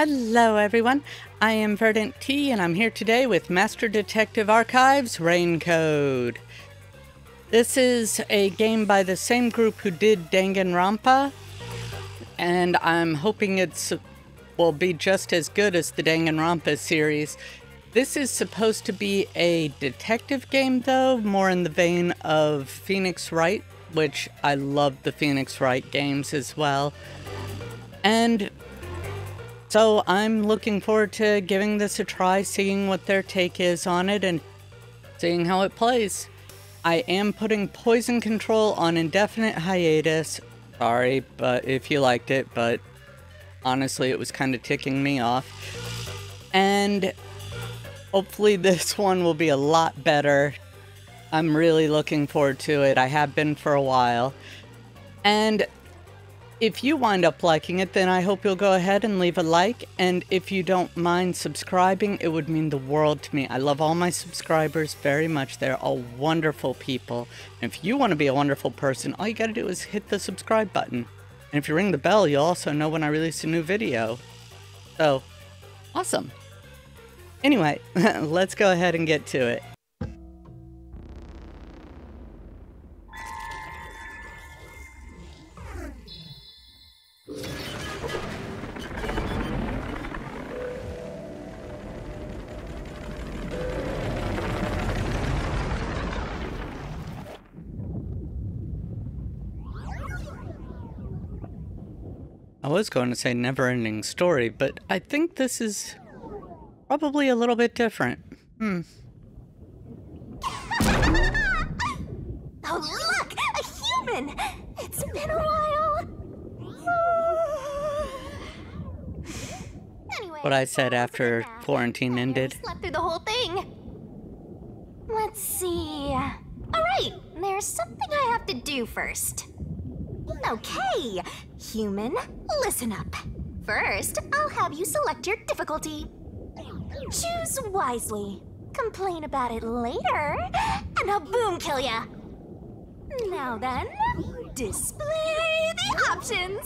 Hello everyone, I am VerdantTea and I'm here today with Master Detective Archives Raincode. This is a game by the same group who did Danganronpa, and I'm hoping will be just as good as the Danganronpa series. This is supposed to be a detective game though, more in the vein of Phoenix Wright, which I love the Phoenix Wright games as well. And so I'm looking forward to giving this a try, seeing what their take is on it, and seeing how it plays. I am putting Poison Control on indefinite hiatus. Sorry, but if you liked it, but honestly it was kind of ticking me off. And hopefully this one will be a lot better. I'm really looking forward to it. I have been for a while. And if you wind up liking it, then I hope you'll go ahead and leave a like, and if you don't mind subscribing, it would mean the world to me. I love all my subscribers very much. They're all wonderful people. And if you want to be a wonderful person, all you gotta do is hit the subscribe button. And if you ring the bell, you'll also know when I release a new video. So, awesome. Anyway, let's go ahead and get to it. I was going to say never-ending story, but I think this is probably a little bit different. Oh, look! A human! It's been a while! Anyway, What I said after quarantine ended. Slept through the whole thing. Let's see. Alright, there's something I have to do first. Okay, human, listen up. First, I'll have you select your difficulty. Choose wisely. Complain about it later, and I'll boom kill ya. Now then, display the options.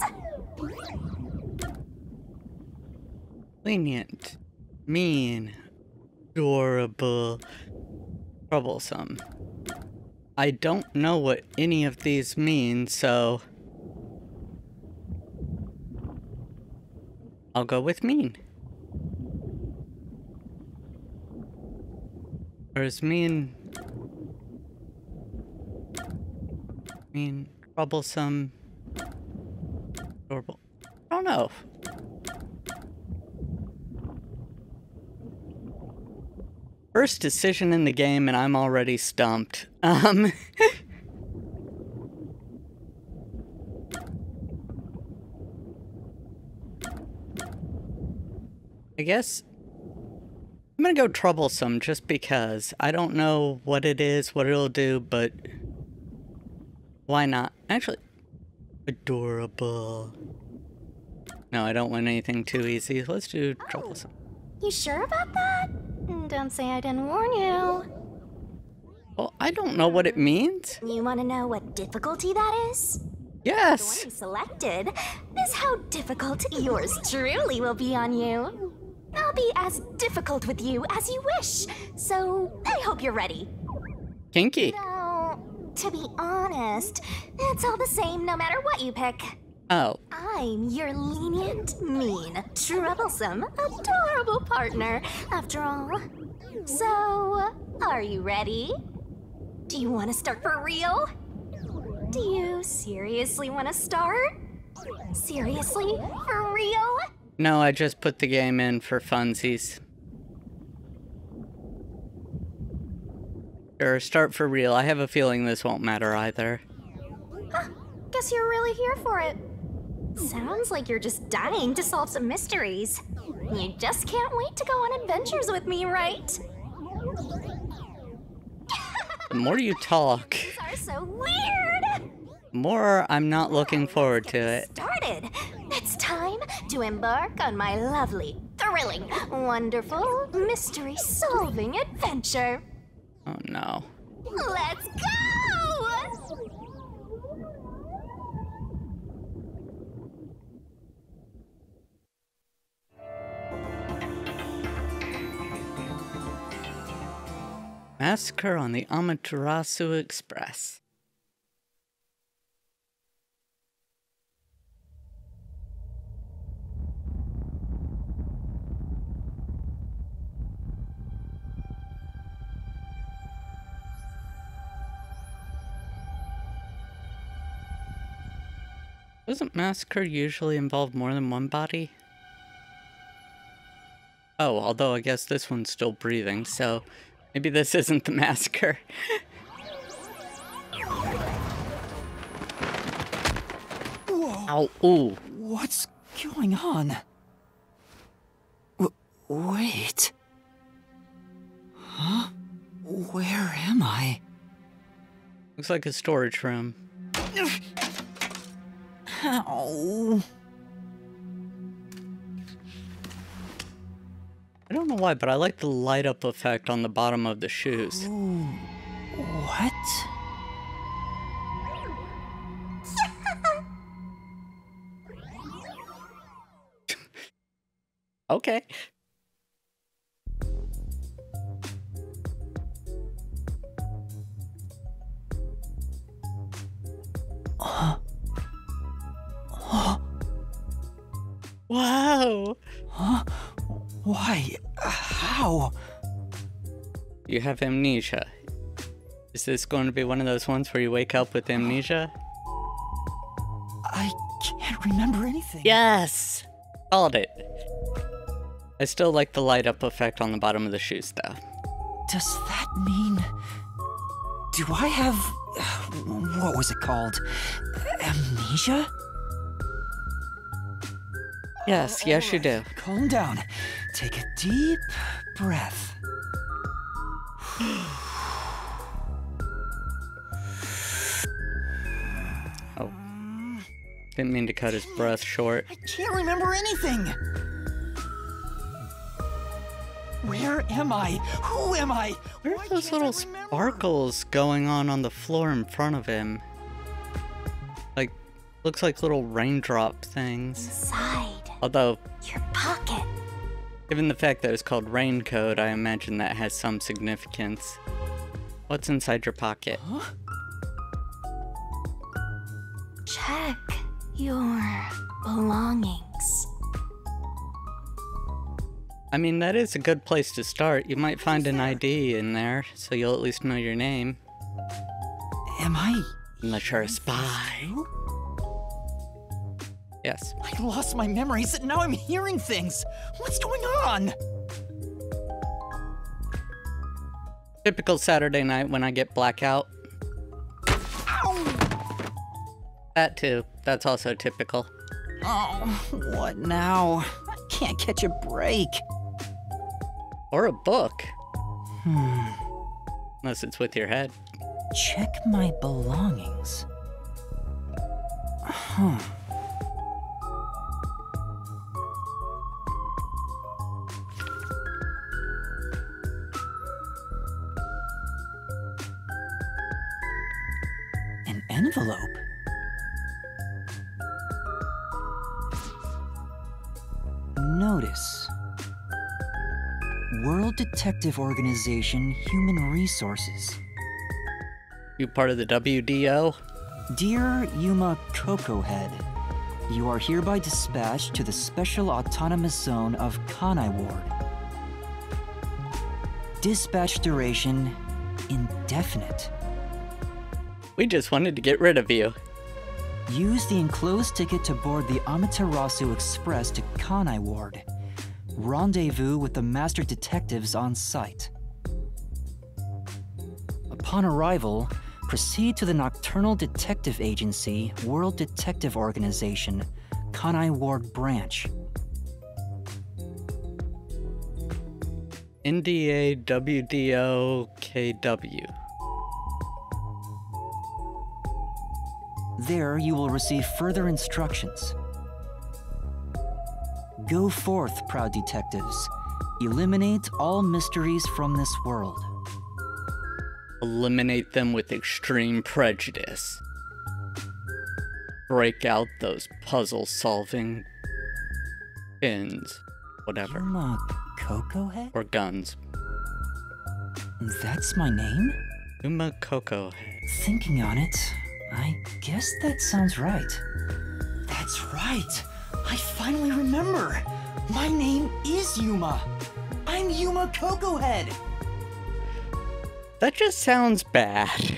Lenient, mean, adorable, troublesome. I don't know what any of these mean, so I'll go with mean. Or is mean, troublesome, adorable? I don't know. First decision in the game and I'm already stumped. I guess I'm gonna go troublesome just because. I don't know what it is, what it'll do, but why not? Actually, adorable. No, I don't want anything too easy. Let's do troublesome. You sure about that? Don't say I didn't warn you. Well, I don't know what it means. You want to know what difficulty that is? Yes. The one you selected is how difficult yours truly will be on you. I'll be as difficult with you as you wish, so I hope you're ready. Kinky. Though, to be honest, it's all the same no matter what you pick. Oh. I'm your lenient, mean, troublesome, adorable partner, after all. So, are you ready? Do you want to start for real? Do you seriously want to start? Seriously? For real? No, I just put the game in for funsies. Sure, start for real. I have a feeling this won't matter either. Huh, guess you're really here for it. Sounds like you're just dying to solve some mysteries. You just can't wait to go on adventures with me, right? The more you talk, These are so weird! the more I'm not looking forward to it. Started. It's time to embark on my lovely, thrilling, wonderful, mystery-solving adventure. Oh no. Let's go! Massacre on the Amaterasu Express. Doesn't massacre usually involve more than one body? Oh, although I guess this one's still breathing, so maybe this isn't the massacre. Ow, ooh. What's going on? Wait. Huh? Where am I? Looks like a storage room. Ow. I don't know why, but I like the light up effect on the bottom of the shoes. Ooh. What? Okay. Wow. Huh? Why? How? You have amnesia. Is this going to be one of those ones where you wake up with amnesia? I can't remember anything. Yes! Called it. I still like the light up effect on the bottom of the shoes though. Does that mean... Do I have... What was it called? Amnesia? Yes, yes you do. Calm down. Take a deep breath. Oh. Didn't mean to cut his breath short. I can't remember anything. Where am I? Who am I? Where Why are those can't I little remember? sparkles going on the floor in front of him? Like, looks like little raindrop things. Inside Although, your pocket. given the fact that it's called raincoat, I imagine that has some significance. What's inside your pocket? Huh? Check your belongings. I mean, that is a good place to start. You might find an ID in there, so you'll at least know your name. Am I... Unless you're a spy. Yes. I lost my memories and now I'm hearing things. What's going on? Typical Saturday night when I get blackout. Ow! That too. That's also typical. Oh, what now? I can't catch a break. Or a book. Unless it's with your head. Check my belongings. Huh. An envelope. Notice. World Detective Organization Human Resources. You part of the WDO? Dear Yuma Cocohead, you are hereby dispatched to the Special Autonomous Zone of Kanai Ward. Dispatch duration indefinite. We just wanted to get rid of you. Use the enclosed ticket to board the Amaterasu Express to Kanai Ward. Rendezvous with the master detectives on site. Upon arrival, proceed to the Nocturnal Detective Agency, World Detective Organization, Kanai Ward Branch. NDA WDO KW. There you will receive further instructions. Go forth, proud detectives. Eliminate all mysteries from this world. Eliminate them with extreme prejudice. Break out those puzzle-solving pins. Whatever. Yuma Cocohead? Or guns. That's my name? Uma Coco Head. Thinking on it, I guess that sounds right. That's right! I finally remember! My name is Yuma! I'm Yuma Coco Head! That just sounds bad.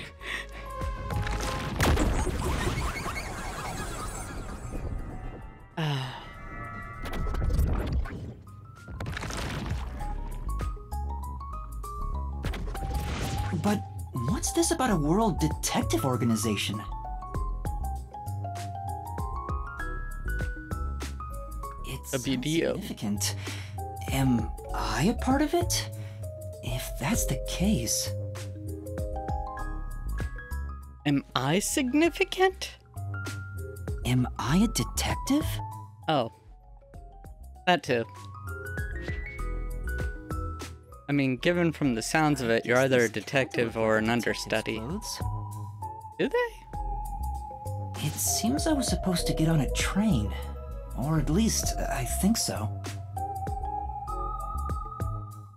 But what's this about a world detective organization? It's A BDO. significant. Am I a part of it? If that's the case... Am I significant? Am I a detective? Oh. That too. I mean, given from the sounds of it, you're either a detective or an understudy. Clothes? Do they? It seems I was supposed to get on a train. Or at least, I think so.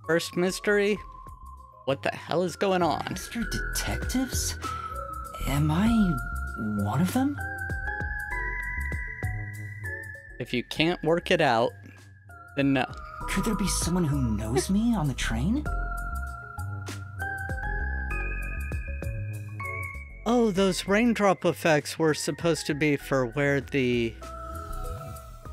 First mystery? What the hell is going on? Master detectives? Am I one of them? If you can't work it out, then no. Could there be someone who knows me on the train? Oh, those raindrop effects were supposed to be for where the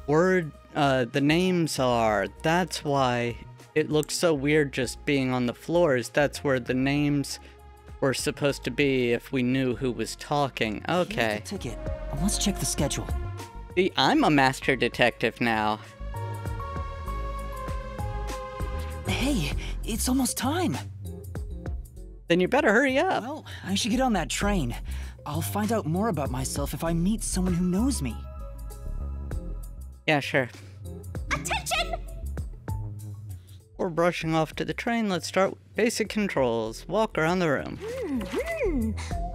the names are. That's why it looks so weird just being on the floors. That's where the names were supposed to be if we knew who was talking. Okay. Here's the ticket. Let's check the schedule. See, I'm a master detective now. Hey, it's almost time. Then you better hurry up. Well, I should get on that train. I'll find out more about myself if I meet someone who knows me. Yeah, sure. Attention! We're brushing off to the train. Let's start with basic controls. Walk around the room.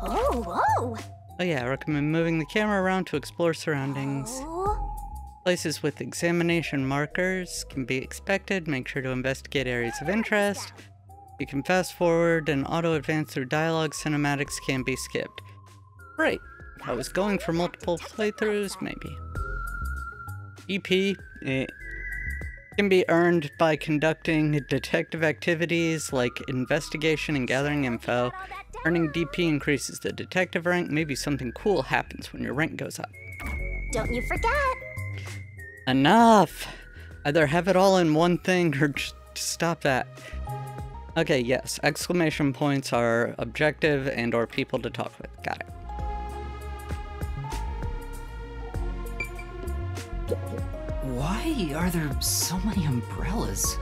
Oh. Oh yeah, I recommend moving the camera around to explore surroundings. Oh. Places with examination markers can be expected. Make sure to investigate areas of interest. You can fast forward and auto advance through dialogue. Cinematics can be skipped. Great. If I was going for multiple playthroughs, maybe. EP can be earned by conducting detective activities like investigation and gathering info. Earning DP increases the detective rank. Maybe something cool happens when your rank goes up. Don't you forget. Enough! Either have it all in one thing or just stop that. Okay, yes. Exclamation points are objective and or people to talk with. Got it. Why are there so many umbrellas?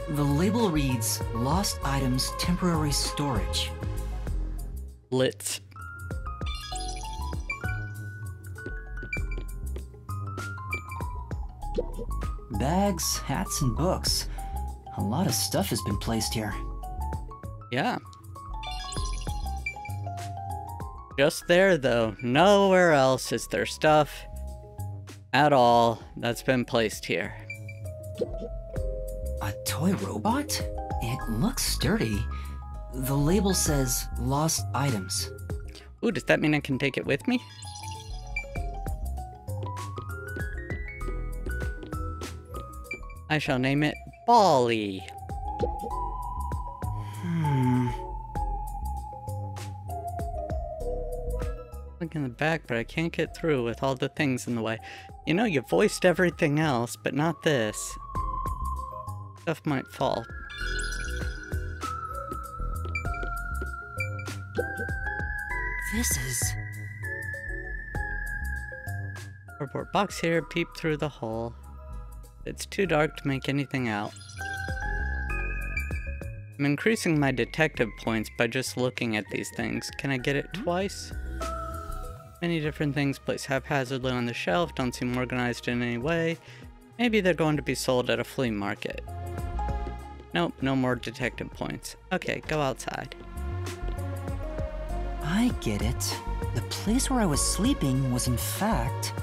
The label reads, Lost Items Temporary Storage. Blitz. Bags, hats, and books. A lot of stuff has been placed here. Yeah. Just there, though. Nowhere else is there stuff at all that's been placed here. A toy robot? It looks sturdy. The label says Lost Items. Ooh, does that mean I can take it with me? I shall name it Bally. Look in the back, but I can't get through with all the things in the way. You know, you voiced everything else, but not this. Stuff might fall. This is... Cardboard box here, peep through the hole. It's too dark to make anything out. I'm increasing my detective points by just looking at these things. Can I get it twice? Many different things placed haphazardly on the shelf, don't seem organized in any way. Maybe they're going to be sold at a flea market. Nope, no more detective points. Okay, go outside. I get it. The place where I was sleeping was in fact...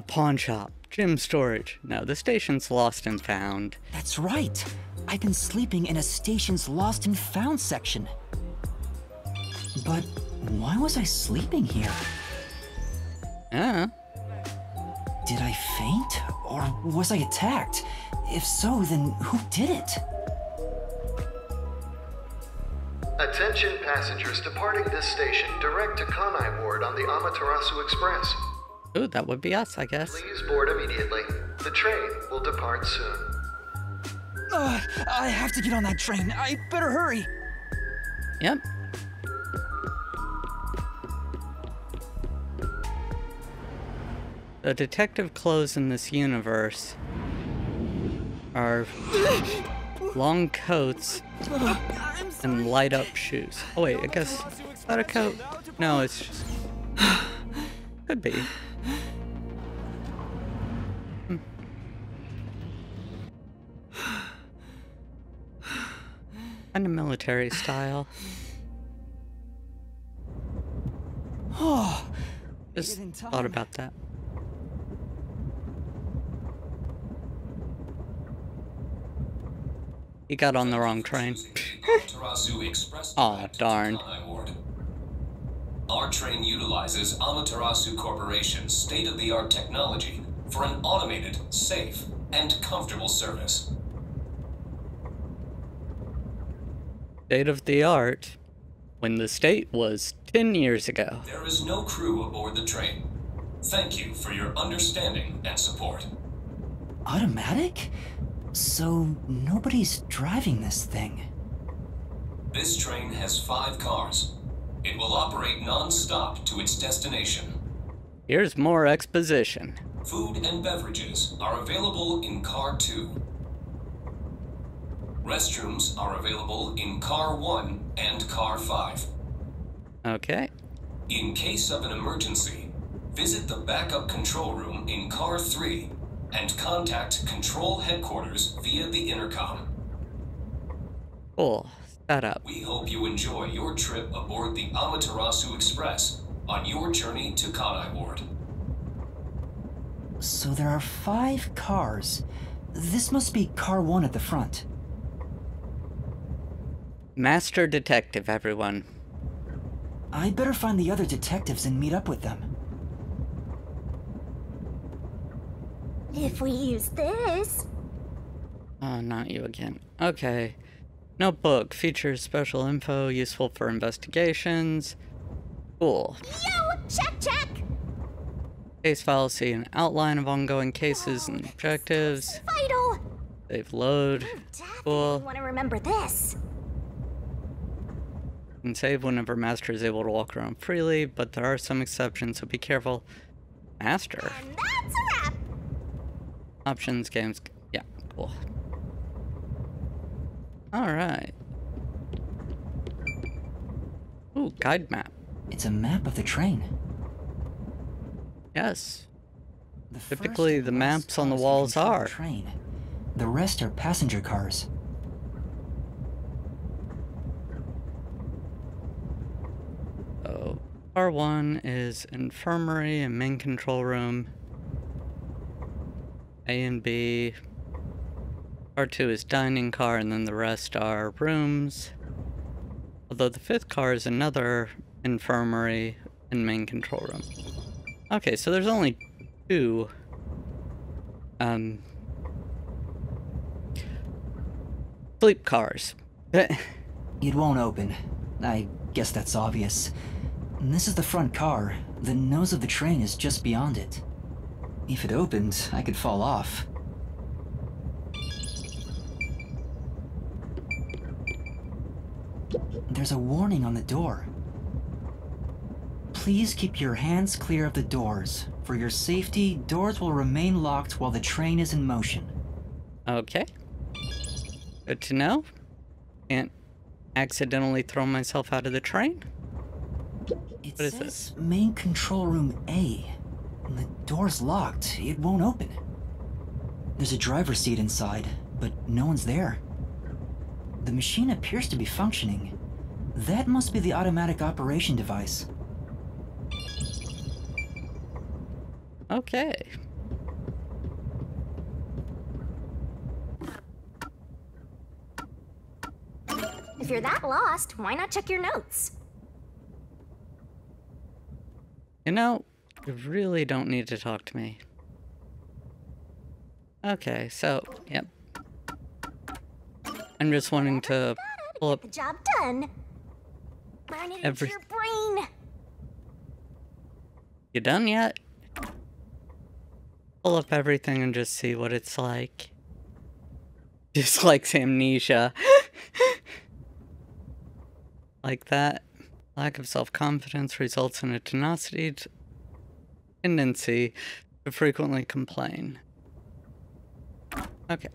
pawn shop, gym storage. No, the station's lost and found. That's right. I've been sleeping in a station's lost and found section. But why was I sleeping here? Did I faint? Or was I attacked? If so, then who did it? Attention passengers departing this station, direct to Kanai Ward on the Amaterasu Express. Ooh, that would be us, I guess. Please board immediately. The train will depart soon. I have to get on that train. I better hurry. Yep. The detective clothes in this universe are long coats and light up shoes. Oh wait, I guess, is that a coat? No, it's just, could be. Kind of military style. Just thought about that. He got on the wrong train. Aw, darn. Our train utilizes Amaterasu Corporation's state-of-the-art technology for an automated, safe, and comfortable service. State of the art, when the state was 10 years ago. There is no crew aboard the train. Thank you for your understanding and support. Automatic? So nobody's driving this thing. This train has 5 cars. It will operate non-stop to its destination. Here's more exposition. Food and beverages are available in Car 2. Restrooms are available in Car 1 and Car 5. Okay. In case of an emergency, visit the backup control room in Car 3 and contact Control Headquarters via the intercom. Cool. Set up. We hope you enjoy your trip aboard the Amaterasu Express on your journey to Kanai Ward. So there are 5 cars. This must be car 1 at the front. Master detective, everyone. I'd better find the other detectives and meet up with them. If we use this... Oh, not you again. Okay. Notebook. Features special info, useful for investigations. Cool. Yo! Check! Case files see an outline of ongoing cases and objectives. Vital! Save load. Definitely Cool. want to remember this. And save whenever Master is able to walk around freely, but there are some exceptions, so be careful. Master. And that's a wrap! Options, games. Yeah, cool. Alright. Ooh, guide map. It's a map of the train. Yes. The first Typically, the and last maps on the cars walls control the are. train. The rest are passenger cars. So, R1 is infirmary and main control room. A and B. R2 is dining car, and then the rest are rooms. Although the 5th car is another infirmary and main control room. Okay, so there's only 2. Sleep cars. It won't open. I guess that's obvious. And this is the front car. The nose of the train is just beyond it. If it opened, I could fall off. There's a warning on the door. Please keep your hands clear of the doors. For your safety, doors will remain locked while the train is in motion. Okay. Good to know. Can't accidentally throw myself out of the train. It What is says this? main control room A. And the door's locked. It won't open. There's a driver's seat inside, but no one's there. The machine appears to be functioning. That must be the automatic operation device. Okay. If you're that lost, why not check your notes? You know, you really don't need to talk to me. Okay, so, yep. I'm just wanting to pull up The job done. Burn it into your brain. You done yet? Pull up everything and just see what it's like. Just like amnesia. Like that. Lack of self-confidence results in a tendency to frequently complain. Okay.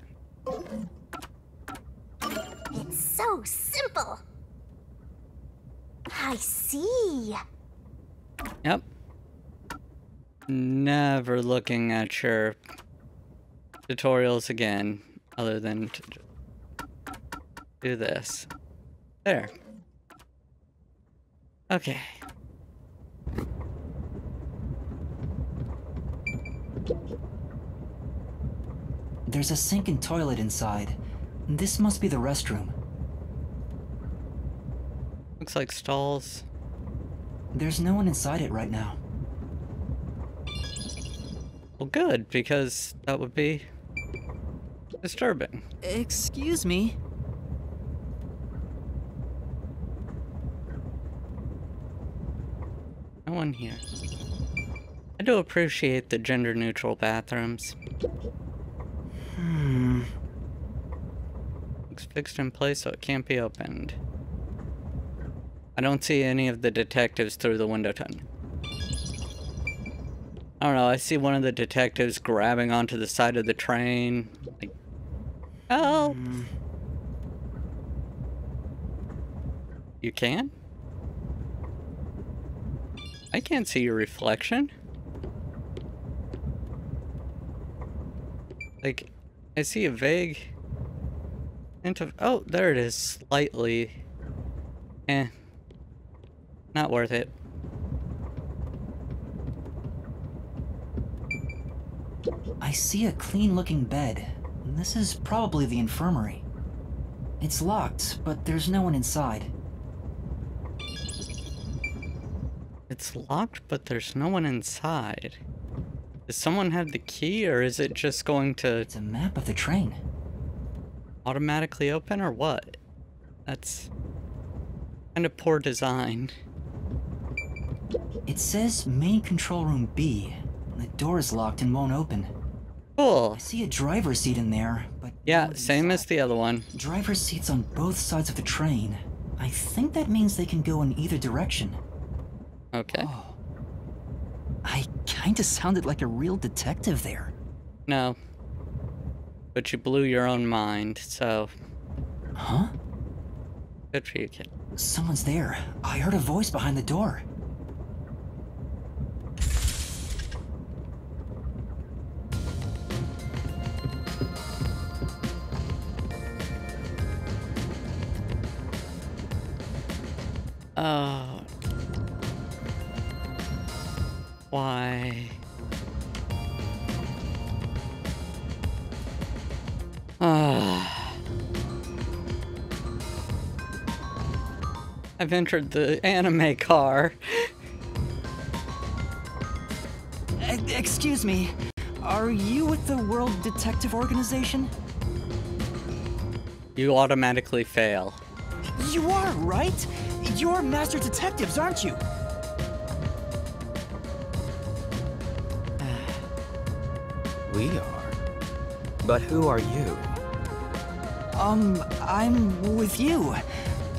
It's so simple. I see. Yep. Never looking at your tutorials again, other than to do this. There. Okay. There's a sink and toilet inside. This must be the restroom. Looks like stalls. There's no one inside it right now. Well, good, because that would be disturbing. Excuse me? No one here. I do appreciate the gender-neutral bathrooms. Looks fixed in place so it can't be opened. I don't see any of the detectives through the window tunnel. I don't know, I see one of the detectives grabbing onto the side of the train. Like, help! You can? I can't see your reflection. Like, I see a vague hint of... Oh, there it is. Slightly. Eh. Not worth it. I see a clean-looking bed. This is probably the infirmary. It's locked, but there's no one inside. It's locked, but there's no one inside. Does someone have the key, or is it just going to It's a map of the train. automatically open, or what? That's kind of poor design. It says main control room B. The door is locked and won't open. Cool. I see a driver's seat in there, but Yeah, no one same as inside. the other one. Driver's seats on both sides of the train. I think that means they can go in either direction. Okay. Oh. I kinda sounded like a real detective there. No. But you blew your own mind, so Huh? good for you, kid. Someone's there. I heard a voice behind the door. Oh. Why? I've entered the anime car. Excuse me. Are you with the World Detective Organization? You automatically fail. You are, right? You're master detectives, aren't you? We are. But who are you? I'm with you.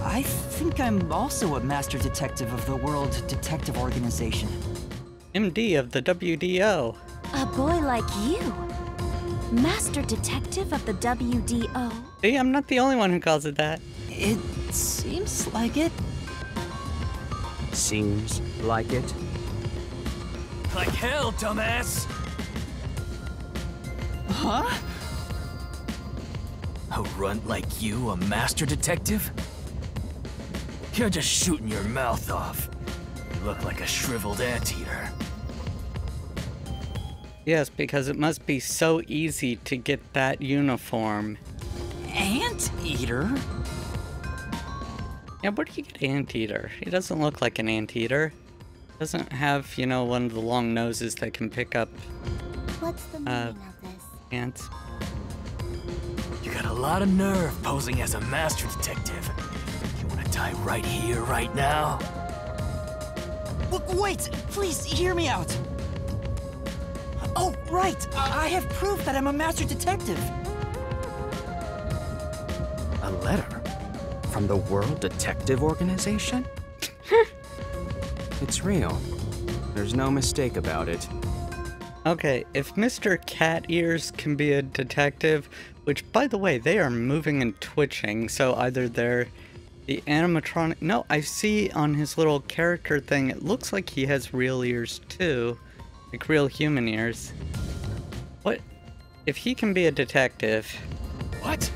I think I'm also a master detective of the World Detective Organization. MD of the WDO. A boy like you. Master detective of the WDO. See, I'm not the only one who calls it that. It seems like it. Seems like it. Like hell, dumbass! Huh? A runt like you, a master detective? You're just shooting your mouth off. You look like a shriveled anteater. Yes, because it must be so easy to get that uniform. Anteater? Yeah, where do you get anteater? He doesn't look like an anteater. Doesn't have, you know, one of the long noses that can pick up What's the meaning of this? ants. You got a lot of nerve posing as a master detective. You wanna die right here, right now? Wait, please hear me out. Oh, right. I have proof that I'm a master detective. A letter? From the World Detective Organization? It's real. There's no mistake about it. Okay, if Mr. Cat Ears can be a detective, which, by the way, they are moving and twitching, so either they're the animatronic... No, I see on his little character thing, it looks like he has real ears, too. Like real human ears. What? If he can be a detective... What?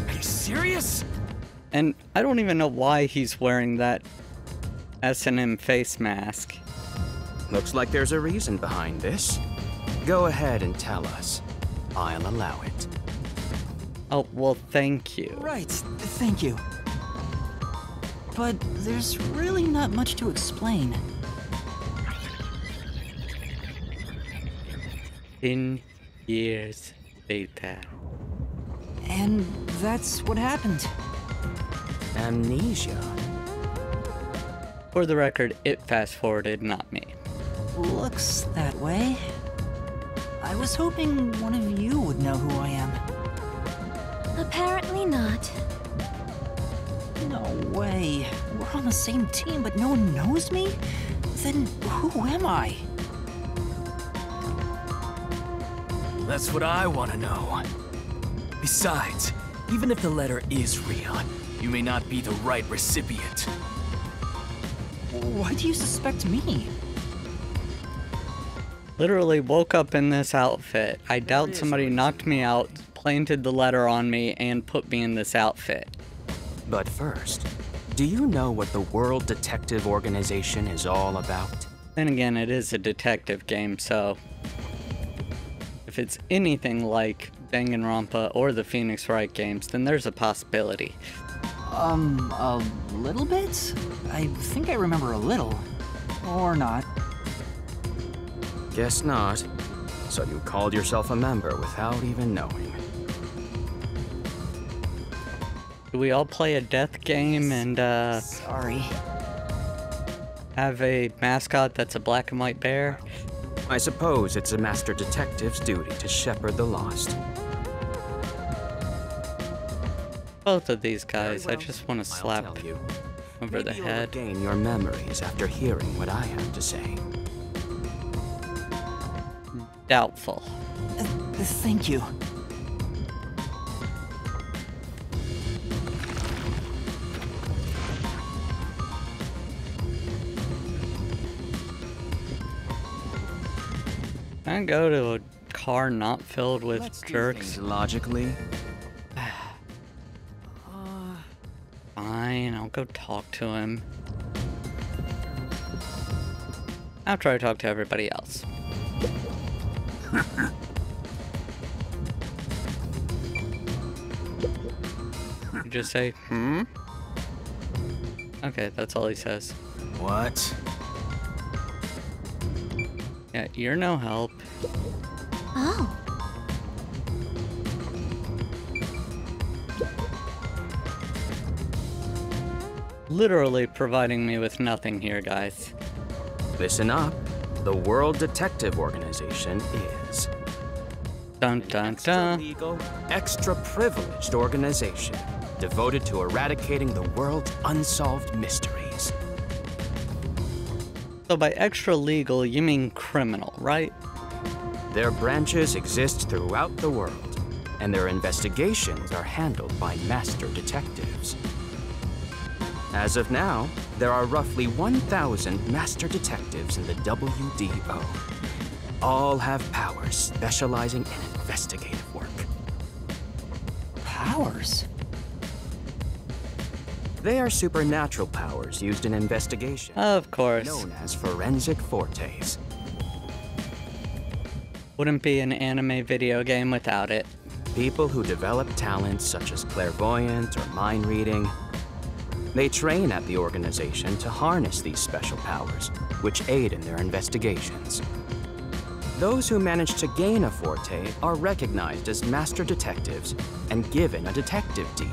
Are you serious? And I don't even know why he's wearing that S&M face mask. Looks like there's a reason behind this. Go ahead and tell us. I'll allow it. Oh, well, thank you. Right, thank you. But there's really not much to explain. 10 years later. And that's what happened. Amnesia. For the record, it fast-forwarded, not me. Looks that way. I was hoping one of you would know who I am. Apparently not. No way. We're on the same team, but no one knows me? Then who am I? That's what I want to know. Besides, even if the letter is real, you may not be the right recipient. Why do you suspect me? Literally woke up in this outfit. I doubt somebody knocked me out, planted the letter on me, and put me in this outfit. But first, do you know what the World Detective Organization is all about? Then again, it is a detective game, so... if it's anything like Danganronpa or the Phoenix Wright games, then there's a possibility. A little bit? I think I remember a little. Or not. Guess not. So you called yourself a member without even knowing. Do we all play a death game and, Sorry. have a mascot that's a black and white bear? I suppose it's a master detective's duty to shepherd the lost. Both of these guys, Very I well. just want to I'll slap tell you. over the Maybe you'll head. regain your memories after hearing what I have to say. Doubtful. Thank you. Can I go to a car not filled with Let's do jerks? things logically. Fine, I'll go talk to him. After I talk to everybody else. You just say, hmm? Okay, that's all he says. What? Yeah, you're no help. Oh. Literally providing me with nothing here, guys. Listen up. The World Detective Organization is Dun dun dun. legal, extra privileged organization devoted to eradicating the world's unsolved mysteries. So by extra legal, you mean criminal, right? Their branches exist throughout the world, and their investigations are handled by master detectives. As of now, there are roughly 1,000 master detectives in the WDO. All have powers specializing in investigative work. Powers? They are supernatural powers used in investigation, Of course. known as forensic fortes. Wouldn't be an anime video game without it. People who develop talents such as clairvoyance or mind reading They train at the organization to harness these special powers, which aid in their investigations. Those who manage to gain a forte are recognized as master detectives and given a detective deed.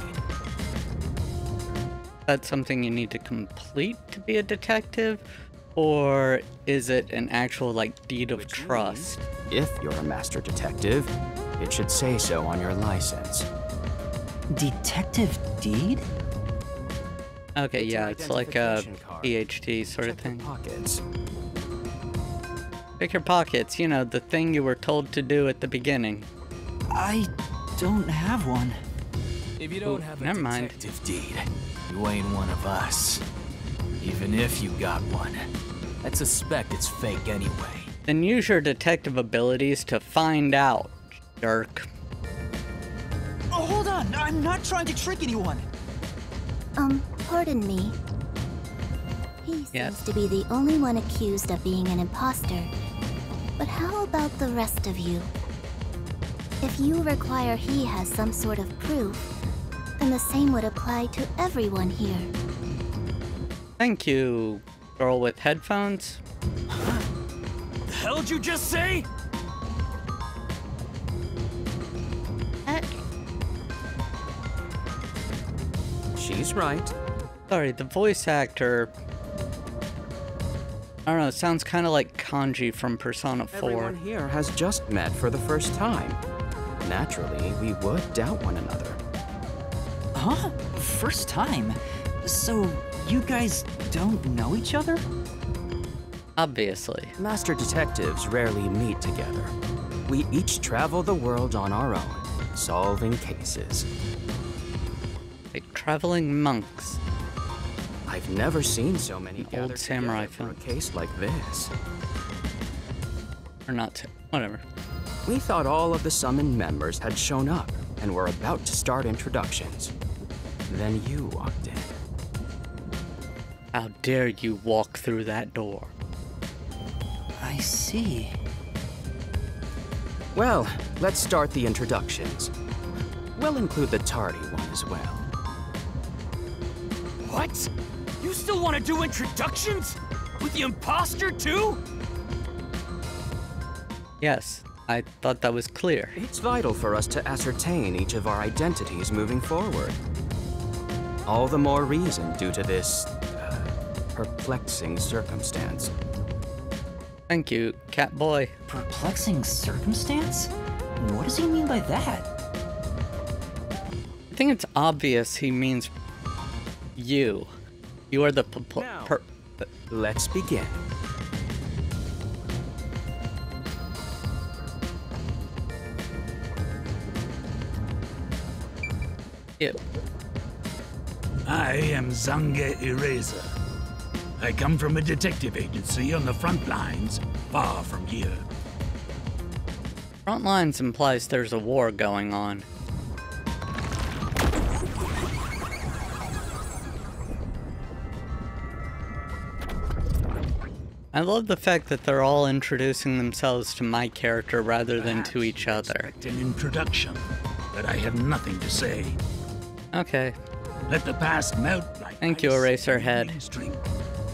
That's something you need to complete to be a detective? Or is it an actual, like, deed of trust? If you're a master detective, it should say so on your license. Detective deed? Okay, yeah, it's like a PhD sort of thing. Pockets. Pick your pockets, you know, the thing you were told to do at the beginning. I don't have one. If you don't have a never mind. detective deed, you ain't one of us. Even if you got one, I'd suspect it's fake anyway. Then use your detective abilities to find out, jerk. Oh, hold on! I'm not trying to trick anyone! Pardon me. He seems to be the only one accused of being an imposter. But how about the rest of you? If you require he has some sort of proof, then the same would apply to everyone here. Thank you, girl with headphones. The hell'd you just say? She's right. Sorry, the voice actor... I don't know, it sounds kind of like Kanji from Persona 4. Everyone here has just met for the first time. Naturally, we would doubt one another. Huh? First time? So, you guys don't know each other? Obviously. Master detectives rarely meet together. We each travel the world on our own, solving cases. Like traveling monks. I've never seen so many An gathered old samurai together for film. a case like this. Or not, whatever. We thought all of the summoned members had shown up and were about to start introductions. Then you walked in. How dare you walk through that door? I see. Well, let's start the introductions. We'll include the tardy one as well. What? You still want to do introductions? With the imposter too? Yes, I thought that was clear. It's vital for us to ascertain each of our identities moving forward. All the more reason due to this, perplexing circumstance. Thank you, Catboy. Perplexing circumstance? What does he mean by that? I think it's obvious he means you. You are the Let's begin. Yep. I am Zange Eraser. I come from a detective agency on the front lines, far from here. Front lines implies there's a war going on. I love the fact that they're all introducing themselves to my character rather than to each other. Expect an introduction, but I have nothing to say. Okay. Let the past melt like Thank you, ice Eraserhead. in mainstream.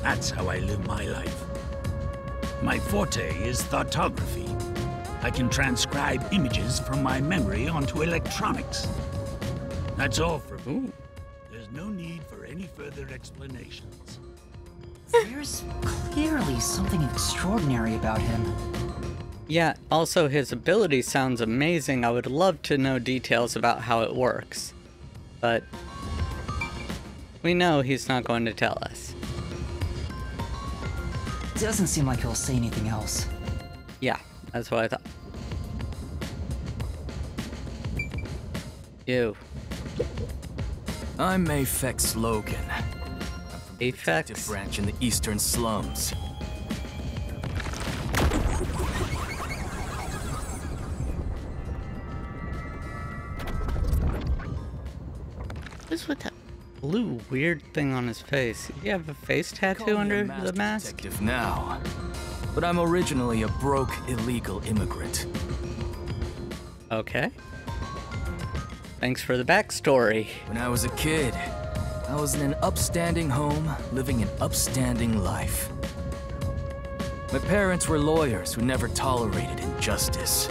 That's how I live my life. My forte is thoughtography. I can transcribe images from my memory onto electronics. That's all for me. Ooh. There's no need for any further explanations. There's clearly something extraordinary about him. Yeah, also his ability sounds amazing. I would love to know details about how it works. But we know he's not going to tell us. Doesn't seem like he'll say anything else. Yeah, that's what I thought. Ew. I'm Aphex Logan. Detective Aphex? branch in the eastern slums. What's with that blue weird thing on his face? Did he have a face tattoo Call me under a the master mask? detective now, but I'm originally a broke illegal immigrant. Okay. Thanks for the backstory. When I was a kid, I was in an upstanding home, living an upstanding life. My parents were lawyers who never tolerated injustice.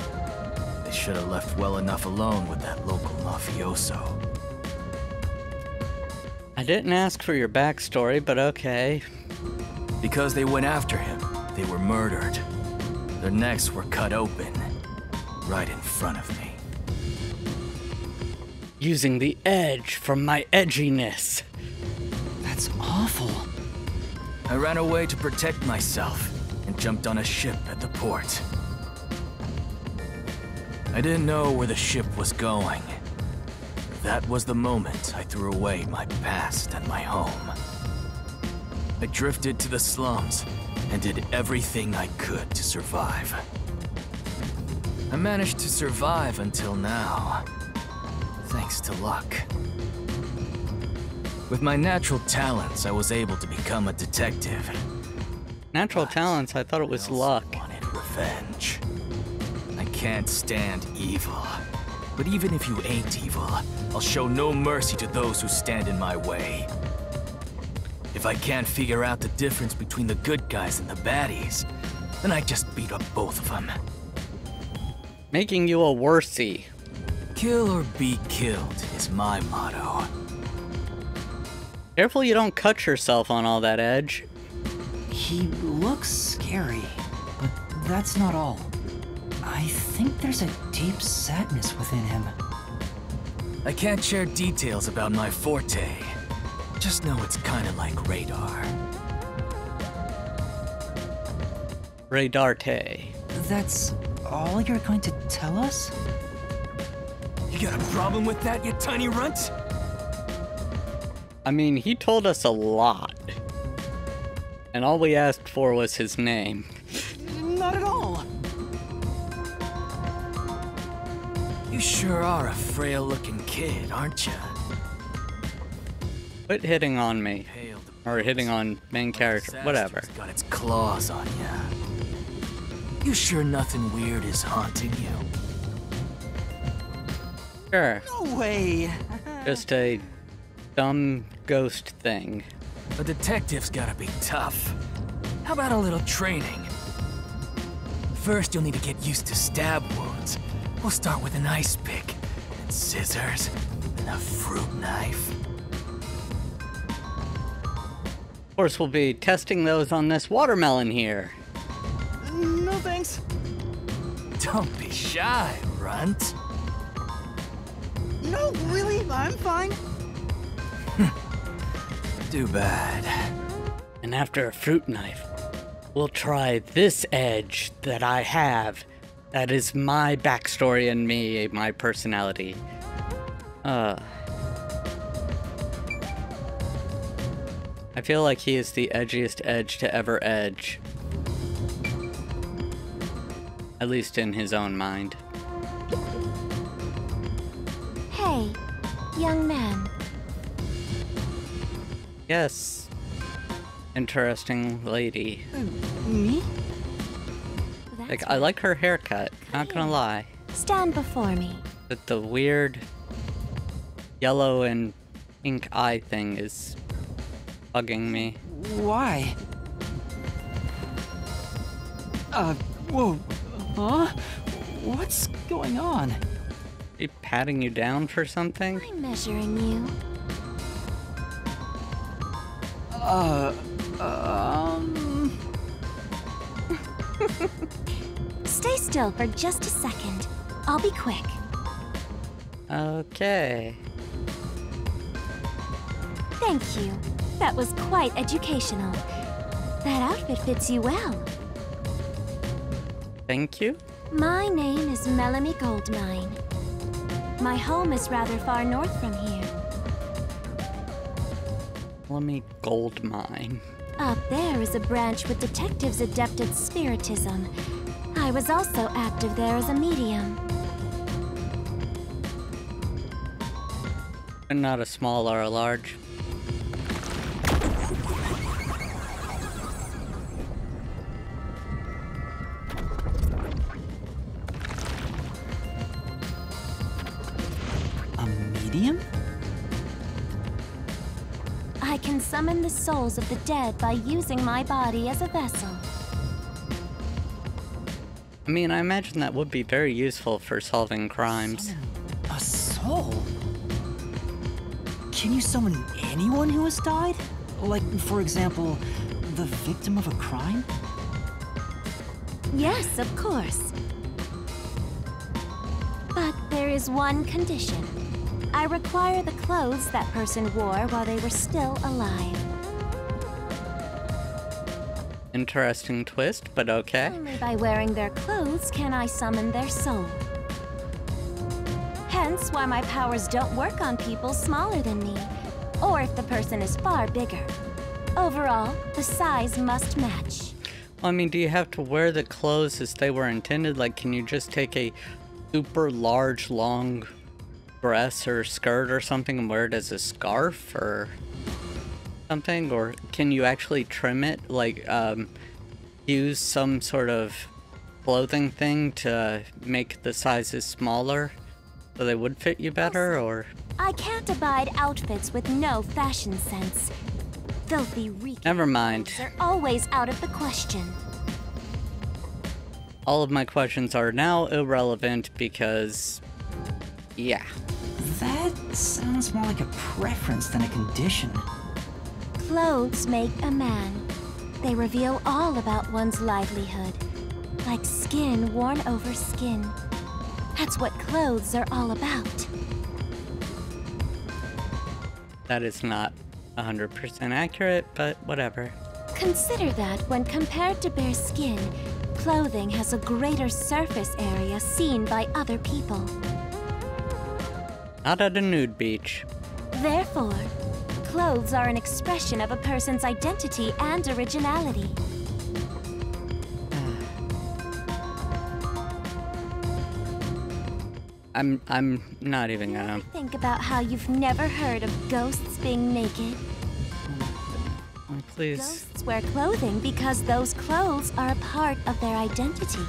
They should have left well enough alone with that local mafioso. I didn't ask for your backstory, but okay. Because they went after him, they were murdered. Their necks were cut open, right in front of me. Using the edge from my edginess. That's awful. I ran away to protect myself and jumped on a ship at the port. I didn't know where the ship was going. That was the moment I threw away my past and my home. I drifted to the slums and did everything I could to survive. I managed to survive until now, thanks to luck. With my natural talents, I was able to become a detective. Natural talents, I thought it was luck. I wanted revenge. I can't stand evil. But even if you ain't evil, I'll show no mercy to those who stand in my way. If I can't figure out the difference between the good guys and the baddies, then I just beat up both of them. Making you a worsie. Kill or be killed is my motto. Careful you don't cut yourself on all that edge. He looks scary, but that's not all. I think there's a deep sadness within him. I can't share details about my forte. Just know it's kinda like radar. VerdantTea. That's all you're going to tell us? You got a problem with that, you tiny runt? I mean, he told us a lot. And all we asked for was his name. Not at all. You sure are a frail-looking kid, aren't you? Quit hitting on me. Or hitting on main character, whatever. Got its claws on ya. You sure nothing weird is haunting you? Sure. No way. Just a dumb ghost thing. A detective's gotta be tough. How about a little training? First, you'll need to get used to stab wounds. We'll start with an ice pick, then scissors, then a fruit knife. Of course, we'll be testing those on this watermelon here. No thanks. Don't be shy, runt. No, really, I'm fine. Too bad. And after a fruit knife, we'll try this edge that I have. That is my backstory and me, my personality. I feel like he is the edgiest edge to ever edge. At least in his own mind. Hey, young man. Yes. Interesting lady. Me? Like, I like her haircut, not gonna lie. Stand before me. But the weird yellow and pink eye thing is bugging me. Why? Whoa. Huh? What's going on? Is he patting you down for something? I'm measuring you. Stay still for just a second. I'll be quick. Okay. Thank you. That was quite educational. That outfit fits you well. Thank you. My name is Melanie Goldmine. My home is rather far north from here. Let me gold mine. Up there is a branch with detectives adept at spiritism. I was also active there as a medium. And not a small or a large. A medium? summon the souls of the dead by using my body as a vessel. I mean, I imagine that would be very useful for solving crimes. A soul? Can you summon anyone who has died? Like, for example, the victim of a crime? Yes, of course. But there is one condition. I require the clothes that person wore while they were still alive. Interesting twist, but okay. Only by wearing their clothes can I summon their soul. Hence why my powers don't work on people smaller than me, or if the person is far bigger. Overall, the size must match. Well, I mean, do you have to wear the clothes as they were intended? Like, can you just take a super large, long dress or skirt or something and wear it as a scarf or something? Or can you actually trim it? Like, use some sort of clothing thing to make the sizes smaller so they would fit you better, or? I can't abide outfits with no fashion sense. Filthy reeking Never mind. clothes are always out of the question. All of my questions are now irrelevant because, yeah. That sounds more like a preference than a condition. Clothes make a man. They reveal all about one's livelihood. Like skin worn over skin. That's what clothes are all about. That is not 100% accurate, but whatever. Consider that when compared to bare skin, clothing has a greater surface area seen by other people. Not at a nude beach. Therefore, clothes are an expression of a person's identity and originality. I'm not even gonna. Think about how you've never heard of ghosts being naked. Oh, please. Ghosts wear clothing because those clothes are a part of their identity.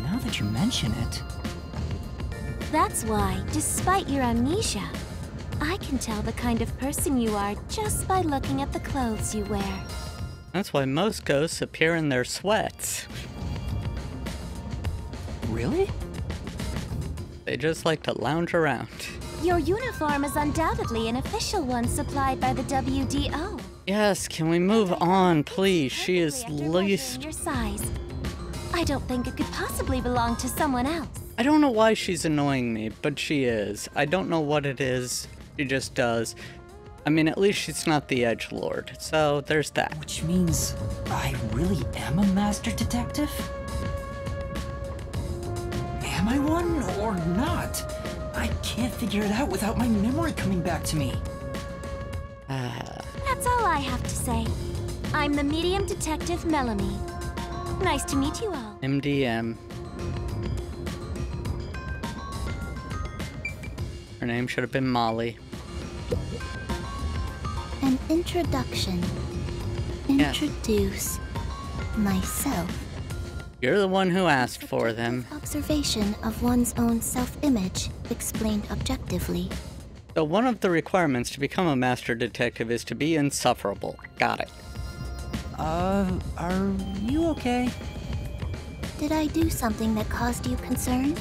Now that you mention it... That's why, despite your amnesia, I can tell the kind of person you are just by looking at the clothes you wear. That's why most ghosts appear in their sweats. Really? They just like to lounge around. Your uniform is undoubtedly an official one supplied by the WDO. Yes, can we move on, please? She is least... Your size. I don't think it could possibly belong to someone else. I don't know why she's annoying me, but she is. I don't know what it is. She just does. I mean, at least she's not the edgelord, so there's that. Which means I really am a master detective? Am I one or not? I can't figure it out without my memory coming back to me. That's all I have to say. I'm the medium detective Melanie. Nice to meet you all. MDM. Her name should have been Molly. An introduction. Introduce myself. You're the one who asked for them. Observation of one's own self-image, explained objectively. So one of the requirements to become a master detective is to be insufferable. Got it. Are you okay? Did I do something that caused you concern?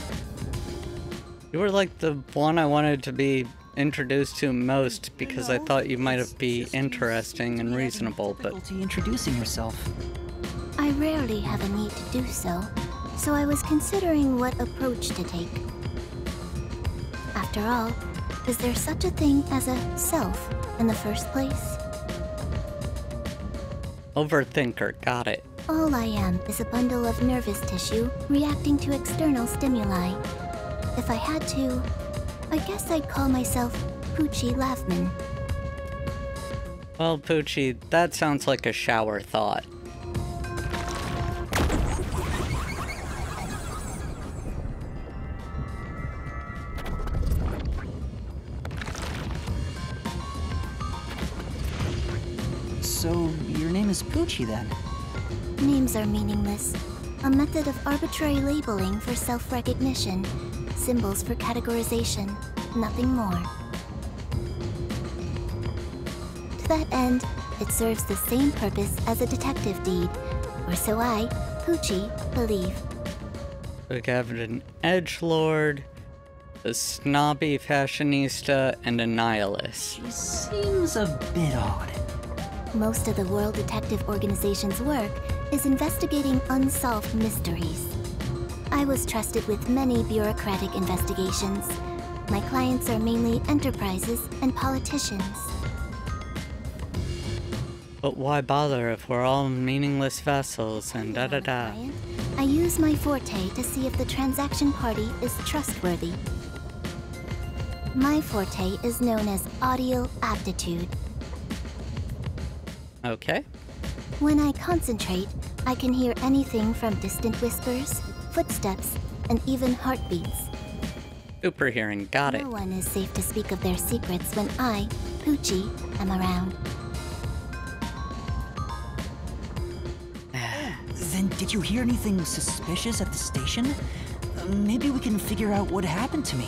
You were like the one I wanted to be introduced to most because I thought you might have be interesting and reasonable, but... Difficulty introducing yourself. I rarely have a need to do so, so I was considering what approach to take. After all, is there such a thing as a self in the first place? Overthinker, got it. All I am is a bundle of nervous tissue reacting to external stimuli. If I had to, I guess I'd call myself Poochie Lavman. Well, Poochie, that sounds like a shower thought. So, your name is Poochie then? Names are meaningless. A method of arbitrary labeling for self-recognition. Symbols for categorization. Nothing more. To that end, it serves the same purpose as a detective deed, or so I, Poochie, believe. We have an edgelord, a snobby fashionista, and a nihilist. She seems a bit odd. Most of the World Detective Organization's work is investigating unsolved mysteries. I was trusted with many bureaucratic investigations. My clients are mainly enterprises and politicians. But why bother if we're all meaningless vessels and da-da-da? I use my forte to see if the transaction party is trustworthy. My forte is known as audio aptitude. Okay. When I concentrate, I can hear anything from distant whispers, footsteps, and even heartbeats. Super hearing, got it. No one is safe to speak of their secrets when I, Poochie, am around. Then did you hear anything suspicious at the station? Maybe we can figure out what happened to me.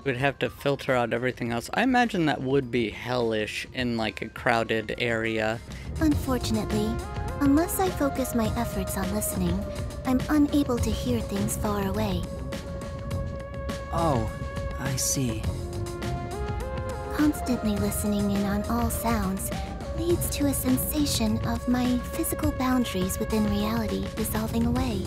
We'd have to filter out everything else. I imagine that would be hellish in like a crowded area. Unfortunately, unless I focus my efforts on listening, I'm unable to hear things far away. Oh, I see. Constantly listening in on all sounds leads to a sensation of my physical boundaries within reality dissolving away.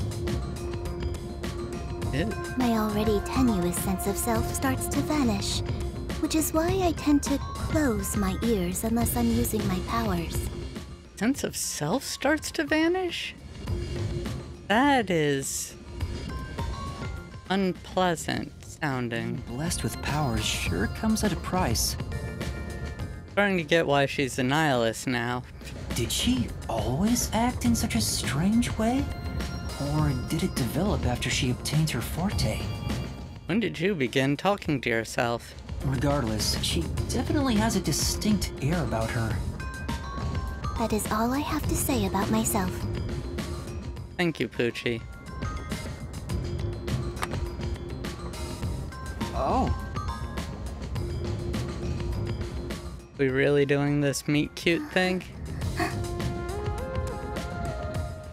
Ew. My already tenuous sense of self starts to vanish, which is why I tend to close my ears unless I'm using my powers. Sense of self starts to vanish? That is unpleasant sounding. Blessed with powers sure comes at a price. Starting to get why she's a nihilist now. Did she always act in such a strange way? Or did it develop after she obtained her forte? When did you begin talking to yourself? Regardless, she definitely has a distinct air about her. That is all I have to say about myself. Thank you, Poochie. Oh. We really doing this meet cute thing?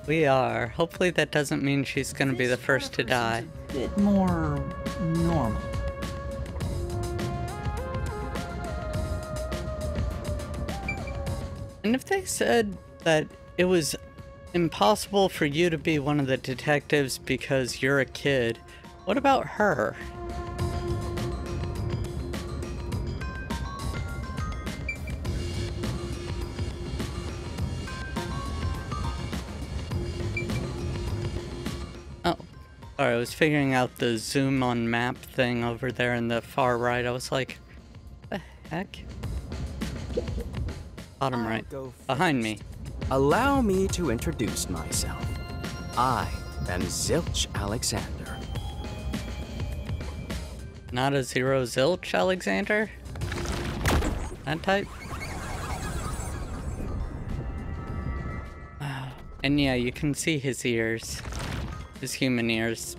We are. Hopefully that doesn't mean she's gonna be the first to die. A bit more normal. And if they said that it was impossible for you to be one of the detectives because you're a kid, what about her? Oh, sorry, I was figuring out the zoom on map thing over there in the far right. I was like, what the heck? Bottom right, behind me. Allow me to introduce myself. I am Zilch Alexander. Not a zero zilch, Alexander? That type? And yeah, you can see his ears. His human ears.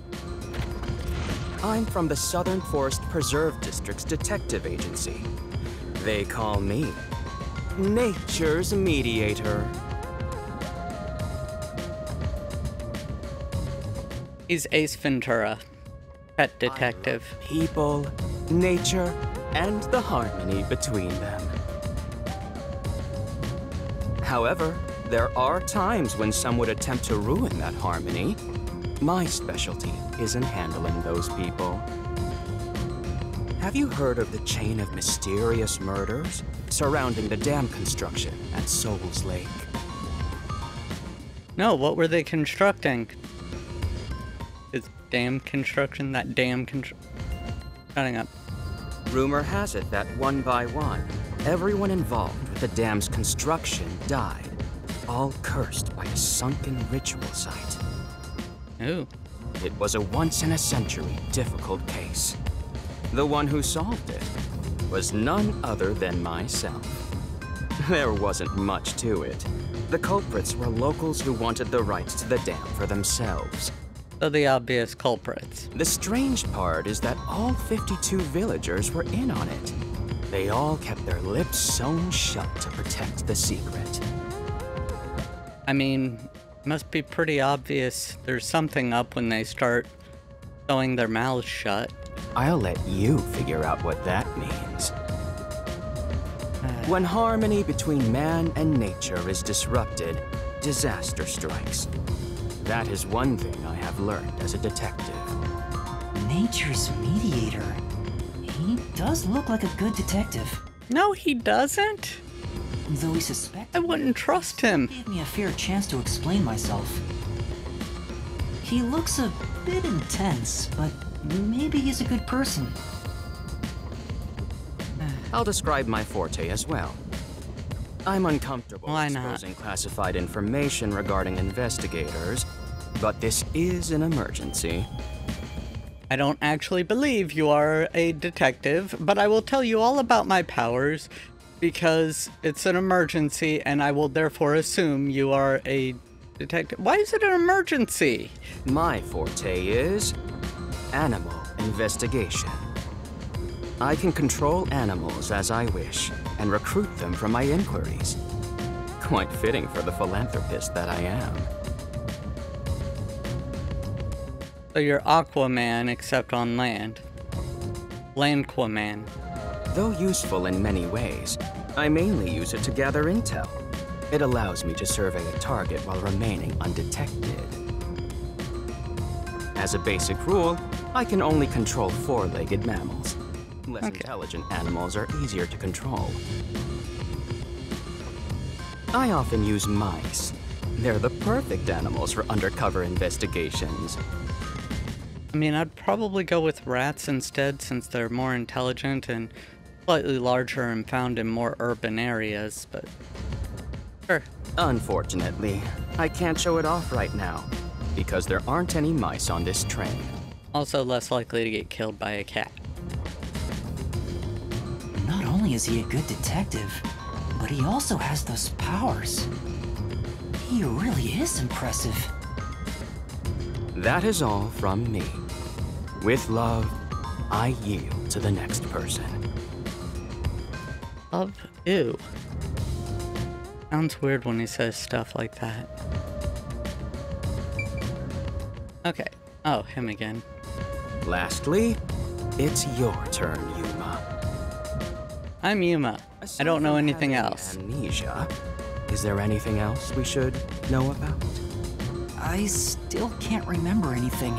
I'm from the Southern Forest Preserve District's detective agency. They call me Nature's Mediator. He's Ace Ventura, pet detective. People, nature, and the harmony between them. However, there are times when some would attempt to ruin that harmony. My specialty is in handling those people. Have you heard of the chain of mysterious murders surrounding the dam construction at Souls Lake? No, what were they constructing? Is dam construction? That dam shutting up. Rumor has it that one by one, everyone involved with the dam's construction died, all cursed by a sunken ritual site. Ooh. It was a once-in-a-century difficult case. The one who solved it was none other than myself. There wasn't much to it. The culprits were locals who wanted the rights to the dam for themselves. So the obvious culprits. The strange part is that all 52 villagers were in on it. They all kept their lips sewn shut to protect the secret. I mean, must be pretty obvious there's something up when they start sewing their mouths shut. I'll let you figure out what that means. When harmony between man and nature is disrupted, disaster strikes. That is one thing I have learned as a detective. Nature's mediator. He does look like a good detective. No, he doesn't. Though he suspected, I wouldn't trust him. Gave me a fair chance to explain myself. He looks a bit intense, but maybe he's a good person. I'll describe my forte as well. I'm uncomfortable exposing classified information regarding investigators, but this is an emergency. I don't actually believe you are a detective, but I will tell you all about my powers because it's an emergency and I will therefore assume you are a detective. Why is it an emergency? My forte is animal investigation. I can control animals as I wish and recruit them from my inquiries. Quite fitting for the philanthropist that I am. So you're Aquaman except on land. Landquaman. Though useful in many ways, I mainly use it to gather intel. It allows me to survey a target while remaining undetected. As a basic rule, I can only control four-legged mammals. Less intelligent animals are easier to control. I often use mice. They're the perfect animals for undercover investigations. I mean, I'd probably go with rats instead since they're more intelligent and slightly larger and found in more urban areas, but sure. Unfortunately, I can't show it off right now because there aren't any mice on this train. Also less likely to get killed by a cat. Not only is he a good detective, but he also has those powers. He really is impressive. That is all from me. With love, I yield to the next person. Love? Ew. Sounds weird when he says stuff like that. Okay. Oh, him again. Lastly, it's your turn, Yuma. I'm Yuma. I don't know anything else. Amnesia. Is there anything else we should know about? I still can't remember anything.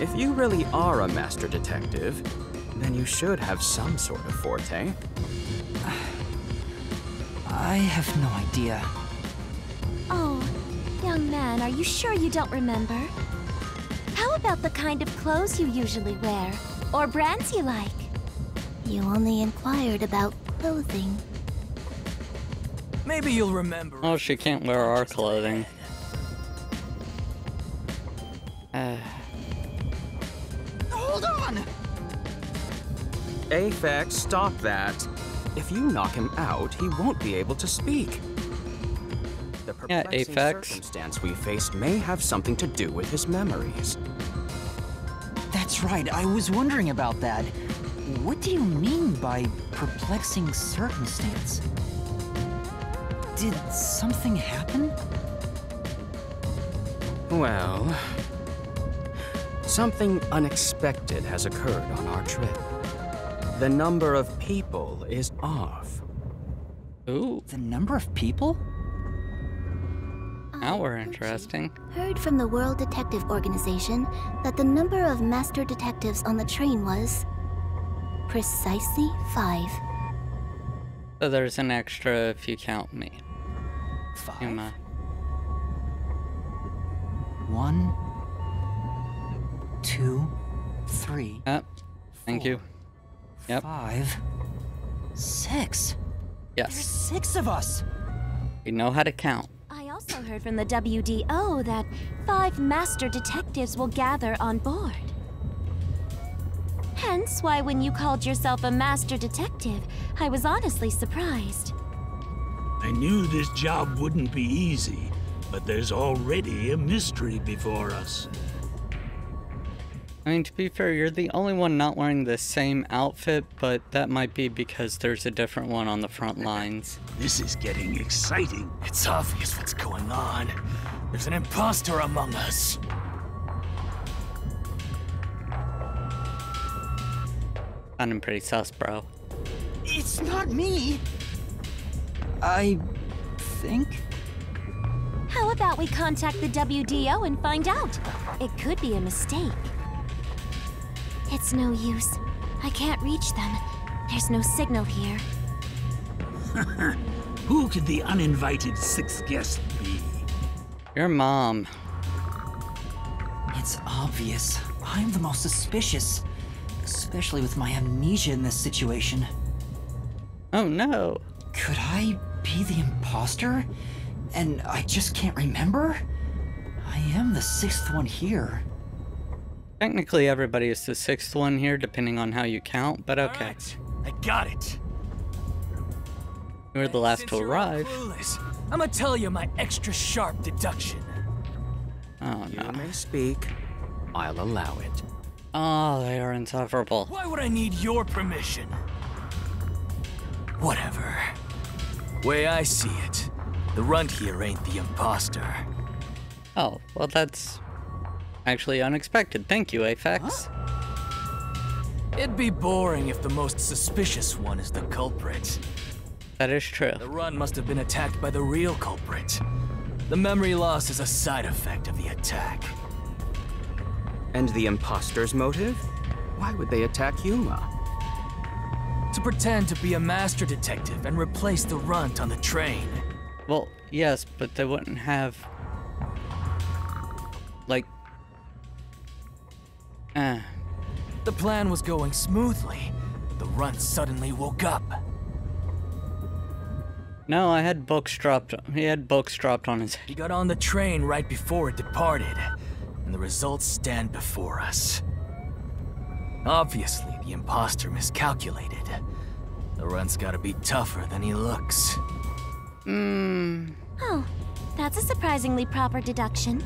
If you really are a master detective, then you should have some sort of forte. I have no idea. Oh, young man, are you sure you don't remember? How about the kind of clothes you usually wear? Or brands you like? You only inquired about clothing. Maybe you'll remember. Oh, she can't wear our clothing. Hold on! Aphex, stop that. If you knock him out, he won't be able to speak. The perplexing circumstance we face may have something to do with his memories. That's right, I was wondering about that. What do you mean by perplexing circumstance? Did something happen? Well, something unexpected has occurred on our trip. The number of people is off. Ooh. The number of people? Now we're interesting. Heard from the World Detective Organization that the number of master detectives on the train was precisely 5. So there's an extra if you count me. 5? Yuma. 1, 2, 3. Yep. Thank 4, you. Yep. 5, 6. Yes. There's 6 of us. We know how to count. I also heard from the WDO that 5 master detectives will gather on board. Hence why when you called yourself a master detective, I was honestly surprised. I knew this job wouldn't be easy, but there's already a mystery before us. I mean, to be fair, you're the only one not wearing the same outfit, but that might be because there's a different one on the front lines. This is getting exciting. It's obvious what's going on. There's an imposter among us. Sounding pretty sus, bro. It's not me. I think. How about we contact the WDO and find out? It could be a mistake. It's no use. I can't reach them. There's no signal here. Who could the uninvited sixth guest be? Your mom. It's obvious. I'm the most suspicious. Especially with my amnesia in this situation. Oh no. Could I be the imposter? And I just can't remember? I am the sixth one here. Technically, everybody is the sixth one here, depending on how you count, but okay. Right, I got it. You were the last to arrive. I'm gonna tell you my extra sharp deduction. Oh no. You may speak. I'll allow it. Oh, they are insufferable. Why would I need your permission? Whatever. Way I see it, the runt here ain't the imposter. Oh, well that's actually unexpected. Thank you, Aphex. It'd be boring if the most suspicious one is the culprit. That is true. The run must have been attacked by the real culprit. The memory loss is a side effect of the attack. And the imposter's motive? Why would they attack Yuma? To pretend to be a master detective and replace the runt on the train. Well, yes, but they wouldn't have... like... The plan was going smoothly. The runt suddenly woke up. No, I had books dropped... he had books dropped on his head. He got on the train right before it departed, and the results stand before us. Obviously, the imposter miscalculated. The runt's gotta be tougher than he looks. Oh, that's a surprisingly proper deduction.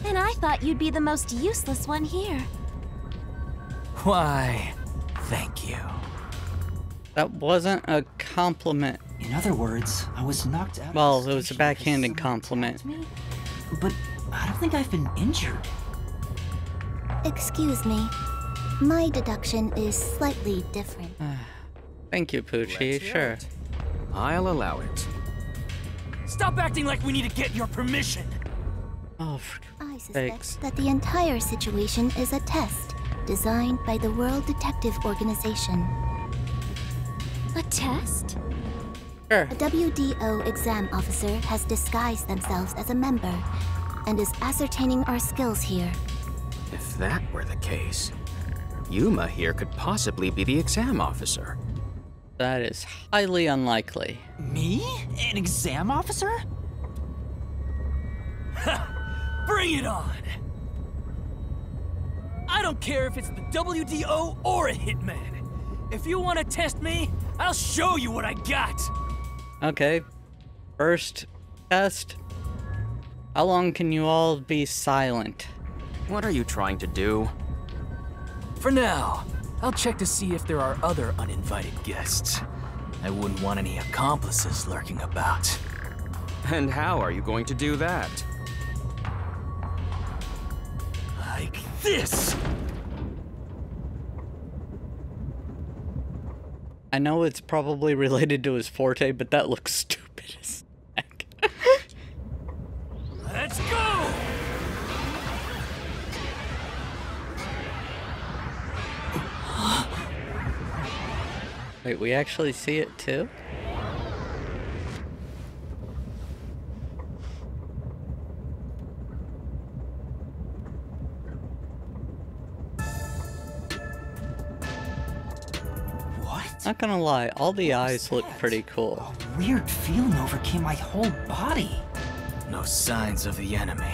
And I thought you'd be the most useless one here. Why, thank you. That wasn't a compliment. In other words, I was knocked out. Well, of the it was a station backhanded because someone compliment. attacked me. But I don't think I've been injured. Excuse me. My deduction is slightly different. Thank you, Poochie, Let's hear sure. it. I'll allow it. Stop acting like we need to get your permission. Oh, for I Thanks. suspect that the entire situation is a test designed by the World Detective Organization. A test? sure. A WDO exam officer has disguised themselves as a member and is ascertaining our skills here. If that were the case, Yuma here could possibly be the exam officer. That is highly unlikely. Me? An exam officer? Bring it on! I don't care if it's the WDO or a hitman. If you want to test me, I'll show you what I got! Okay. First test. How long can you all be silent? What are you trying to do? For now, I'll check to see if there are other uninvited guests. I wouldn't want any accomplices lurking about. And how are you going to do that? Like this! I know it's probably related to his forte, but that looks stupid as heck. Let's go! Wait, we actually see it too? Not gonna lie, all the eyes look pretty cool. A weird feeling overcame my whole body. No signs of the enemy.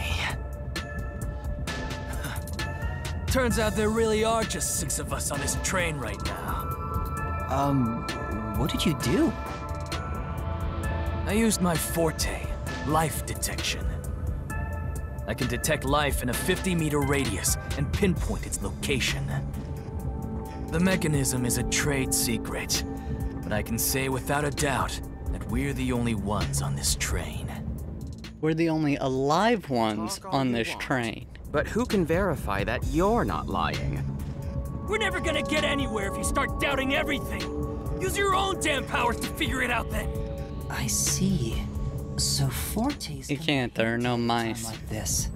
Turns out there really are just 6 of us on this train right now. What did you do? I used my forte, life detection. I can detect life in a 50-meter radius and pinpoint its location. The mechanism is a trade secret, but I can say without a doubt that we're the only ones on this train. We're the only alive ones on this train. But who can verify that you're not lying? We're never gonna get anywhere if you start doubting everything. Use your own damn powers to figure it out then. I see. So Forte's... You can't, there are no mice. Like this.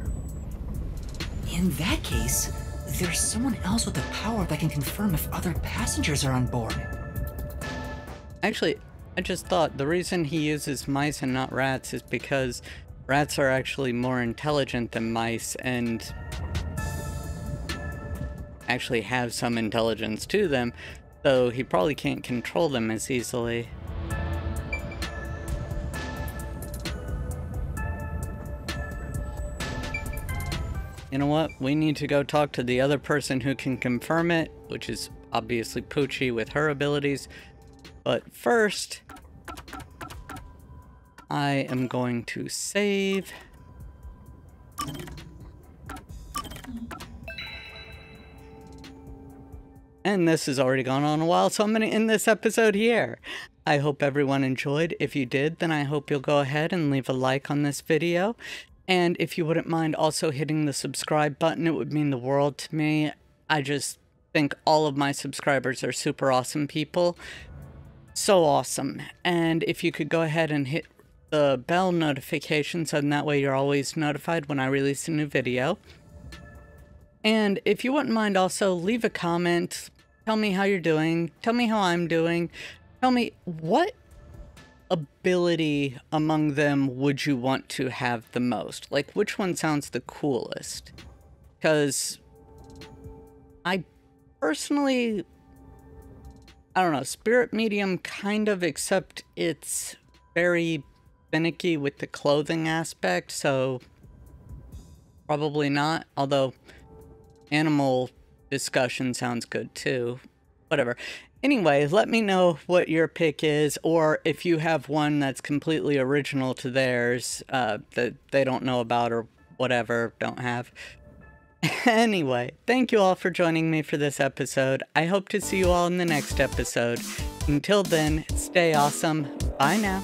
In that case, there's someone else with the power that can confirm if other passengers are on board. Actually, I just thought the reason he uses mice and not rats is because rats are actually more intelligent than mice and actually have some intelligence to them, so he probably can't control them as easily. You know what? We need to go talk to the other person who can confirm it, which is obviously Poochie with her abilities. But first, I am going to save. And this has already gone on a while, so I'm going to end this episode here. I hope everyone enjoyed. If you did, then I hope you'll go ahead and leave a like on this video. And if you wouldn't mind also hitting the subscribe button, it would mean the world to me. I just think all of my subscribers are super awesome people. So awesome. And if you could go ahead and hit the bell notification so that way you're always notified when I release a new video. And if you wouldn't mind also, leave a comment. Tell me how you're doing. Tell me how I'm doing. Tell me what ability among them would you want to have the most? Like, which one sounds the coolest? Because I personally, I don't know, spirit medium kind of, except it's very finicky with the clothing aspect, so probably not. Although animal discussion sounds good too. Whatever. Anyway, let me know what your pick is, or if you have one that's completely original to theirs, that they don't know about or whatever, don't have. Anyway, thank you all for joining me for this episode. I hope to see you all in the next episode. Until then, stay awesome. Bye now.